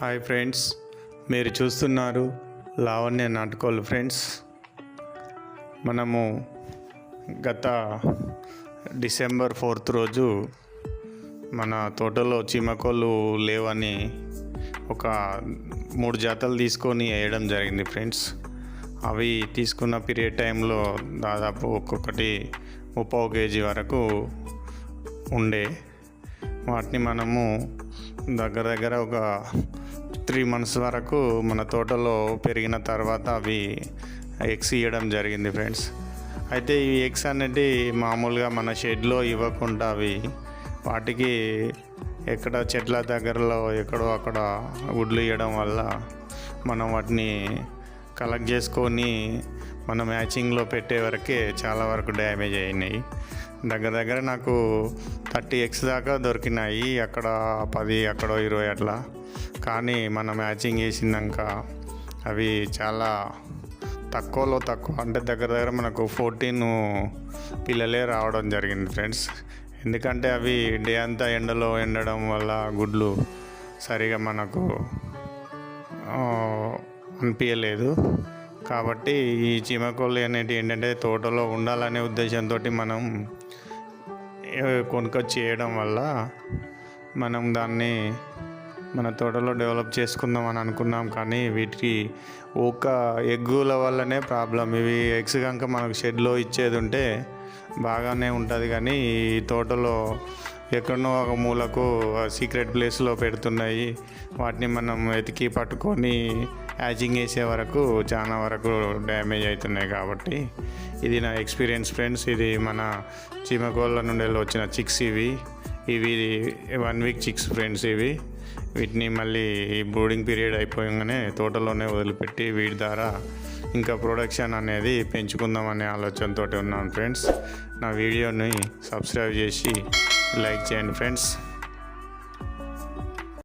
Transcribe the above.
Hi friends, మీరు చూస్తున్నారు లావణ్య నాటుకోళ్ళు ఫ్రెండ్స్. మనము గత డిసెంబర్ 4th రోజు మన తోటలో చీమకోళ్ళు లేవని ఒక 3 జాతలు తీసుకొని వేయడం జరిగింది ఫ్రెండ్స్. అవి తీసుకున్న పీరియడ్ టైంలో దాదాపు ఒక్కొక్కటి 30 kg వరకు ఉండే. వాటిని మనము దగ్గర ఒక 3 months వరకు మన తోటలో పెరిగిన తర్వాత అవి ఎగ్స్ ఇవ్వడం జరిగింది ఫ్రెండ్స్. అయితే ఈ ఎగ్స్ అనేది మామూలుగా మన షెడ్లో ఇవ్వకుండా అవి వాటికి ఎక్కడ చెట్ల దగ్గరలో ఎక్కడో అక్కడ గుడ్లు ఇవ్వడం వల్ల మనం వాటిని కలెక్ట్ చేసుకొని మన మ్యాచింగ్లో పెట్టే వరకే చాలా వరకు డ్యామేజ్ అయినాయి. దగ్గర నాకు 30 eggs దాకా దొరికినాయి. అక్కడ 10, అక్కడ 20 అట్లా. కానీ మన మ్యాచింగ్ వేసినాక అవి చాలా తక్కువలో తక్కువ, అంటే దగ్గర మనకు 14 పిల్లలే రావడం జరిగింది ఫ్రెండ్స్. ఎందుకంటే అవి డే అంతా ఎండలో ఎండడం వల్ల గుడ్లు సరిగా మనకు అనిపించలేదు. కాబట్టి ఈ చీమకోళ్ళు అనేటివి ఏంటంటే తోటలో ఉండాలనే ఉద్దేశంతో మనం కొనుక్కొచ్చి చేయడం వల్ల మనం దాన్ని మన తోటలో డెవలప్ చేసుకుందాం అని అనుకున్నాం. కానీ వీటికి ఒక ఎగ్గుల వల్లనే ప్రాబ్లం. ఇవి ఎగ్స్ కనుక మనకు షెడ్లో ఇచ్చేది ఉంటే బాగానే ఉంటుంది, కానీ ఈ తోటలో ఎక్కడనో ఒక మూలకు సీక్రెట్ ప్లేస్లో పెడుతున్నాయి. వాటిని మనం వెతికి పట్టుకొని హ్యాచింగ్ వేసే వరకు చాలా వరకు డ్యామేజ్ అవుతున్నాయి. కాబట్టి ఇది నా ఎక్స్పీరియన్స్ ఫ్రెండ్స్. ఇది మన చీమకోళ్ళ నుండి వచ్చిన చిక్స్. ఇవి 1 week చిక్స్ ఫ్రెండ్స్. వీటిని మళ్ళీ ఈ బ్రూడింగ్ పీరియడ్ అయిపోగానే తోటలోనే వదిలిపెట్టి వీటి ద్వారా ఇంకా ప్రొడక్షన్ అనేది పెంచుకుందామనే ఆలోచనతో ఉన్నాను ఫ్రెండ్స్. నా వీడియోని సబ్స్క్రైబ్ చేసి లైక్ చేయండి ఫ్రెండ్స్.